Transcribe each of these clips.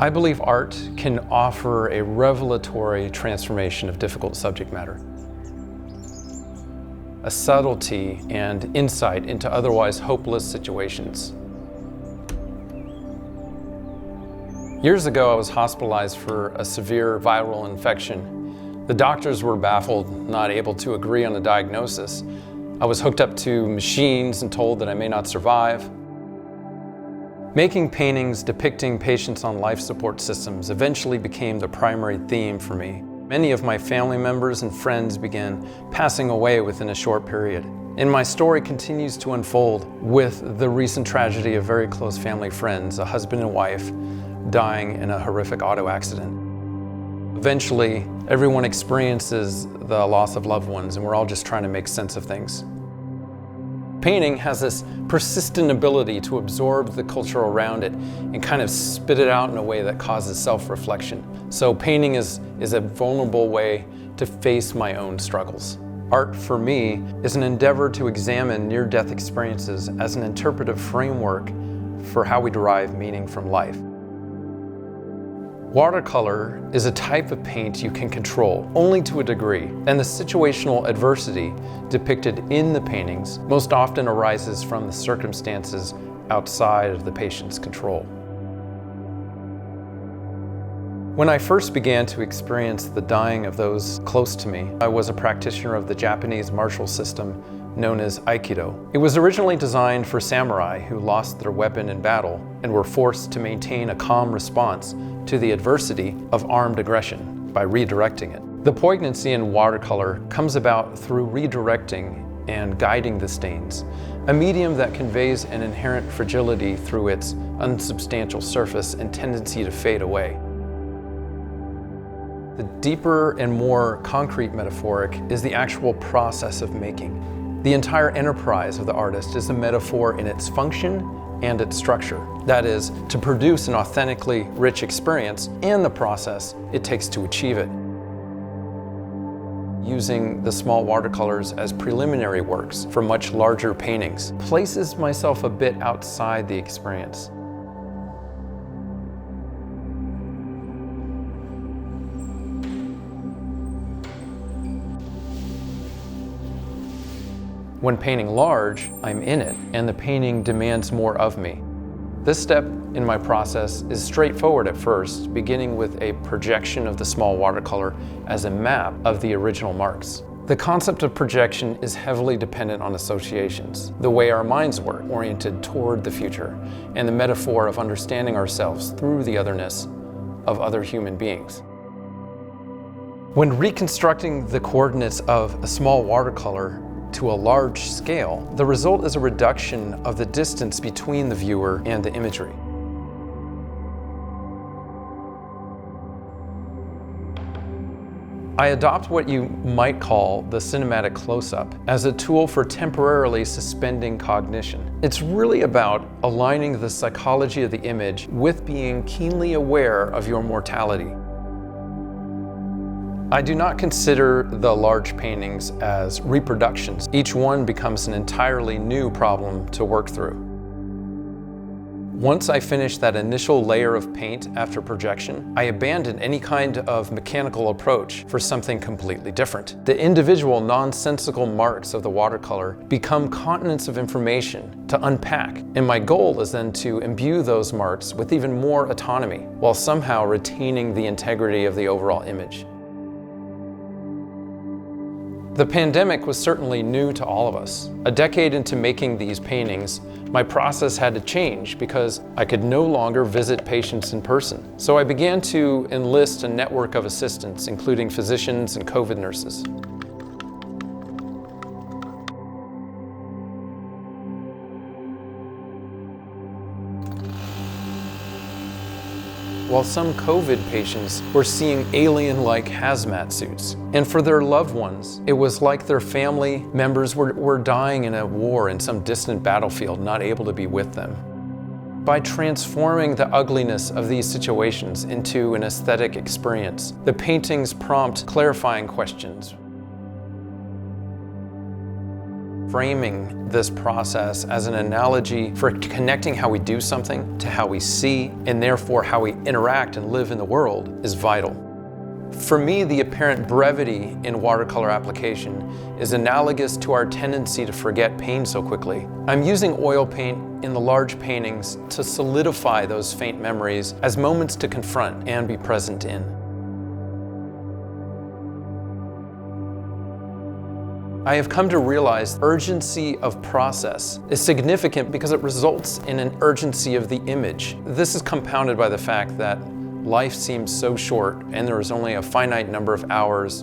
I believe art can offer a revelatory transformation of difficult subject matter, a subtlety and insight into otherwise hopeless situations. Years ago, I was hospitalized for a severe viral infection. The doctors were baffled, not able to agree on a diagnosis. I was hooked up to machines and told that I may not survive. Making paintings depicting patients on life support systems eventually became the primary theme for me. Many of my family members and friends began passing away within a short period. And my story continues to unfold with the recent tragedy of very close family friends, a husband and wife, dying in a horrific auto accident. Eventually, everyone experiences the loss of loved ones, and we're all just trying to make sense of things. Painting has this persistent ability to absorb the culture around it and kind of spit it out in a way that causes self-reflection. So painting is a vulnerable way to face my own struggles. Art, for me, is an endeavor to examine near-death experiences as an interpretive framework for how we derive meaning from life. Watercolor is a type of paint you can control only to a degree, and the situational adversity depicted in the paintings most often arises from the circumstances outside of the patient's control. When I first began to experience the dying of those close to me, I was a practitioner of the Japanese martial system known as Aikido. It was originally designed for samurai who lost their weapon in battle and were forced to maintain a calm response to the adversity of armed aggression by redirecting it. The poignancy in watercolor comes about through redirecting and guiding the stains, a medium that conveys an inherent fragility through its unsubstantial surface and tendency to fade away. The deeper and more concrete metaphoric is the actual process of making. The entire enterprise of the artist is a metaphor in its function and its structure. That is, to produce an authentically rich experience and the process it takes to achieve it. Using the small watercolors as preliminary works for much larger paintings places myself a bit outside the experience. When painting large, I'm in it, and the painting demands more of me. This step in my process is straightforward at first, beginning with a projection of the small watercolor as a map of the original marks. The concept of projection is heavily dependent on associations, the way our minds work, oriented toward the future, and the metaphor of understanding ourselves through the otherness of other human beings. When reconstructing the coordinates of a small watercolor to a large scale, the result is a reduction of the distance between the viewer and the imagery. I adopt what you might call the cinematic close-up as a tool for temporarily suspending cognition. It's really about aligning the psychology of the image with being keenly aware of your mortality. I do not consider the large paintings as reproductions. Each one becomes an entirely new problem to work through. Once I finish that initial layer of paint after projection, I abandon any kind of mechanical approach for something completely different. The individual nonsensical marks of the watercolor become continents of information to unpack, and my goal is then to imbue those marks with even more autonomy while somehow retaining the integrity of the overall image. The pandemic was certainly new to all of us. A decade into making these paintings, my process had to change because I could no longer visit patients in person. So I began to enlist a network of assistants, including physicians and COVID nurses. While some COVID patients were seeing alien-like hazmat suits. And for their loved ones, it was like their family members were dying in a war in some distant battlefield, not able to be with them. By transforming the ugliness of these situations into an aesthetic experience, the paintings prompt clarifying questions. framing this process as an analogy for connecting how we do something to how we see, and therefore how we interact and live in the world, is vital. For me, the apparent brevity in watercolor application is analogous to our tendency to forget pain so quickly. I'm using oil paint in the large paintings to solidify those faint memories as moments to confront and be present in. I have come to realize urgency of process is significant because it results in an urgency of the image. This is compounded by the fact that life seems so short and there is only a finite number of hours.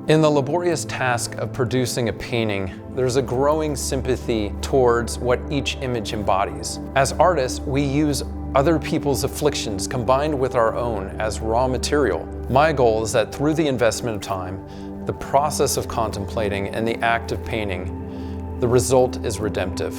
In the laborious task of producing a painting, there's a growing sympathy towards what each image embodies. As artists, we use other people's afflictions combined with our own as raw material. My goal is that through the investment of time, the process of contemplating, and the act of painting, the result is redemptive.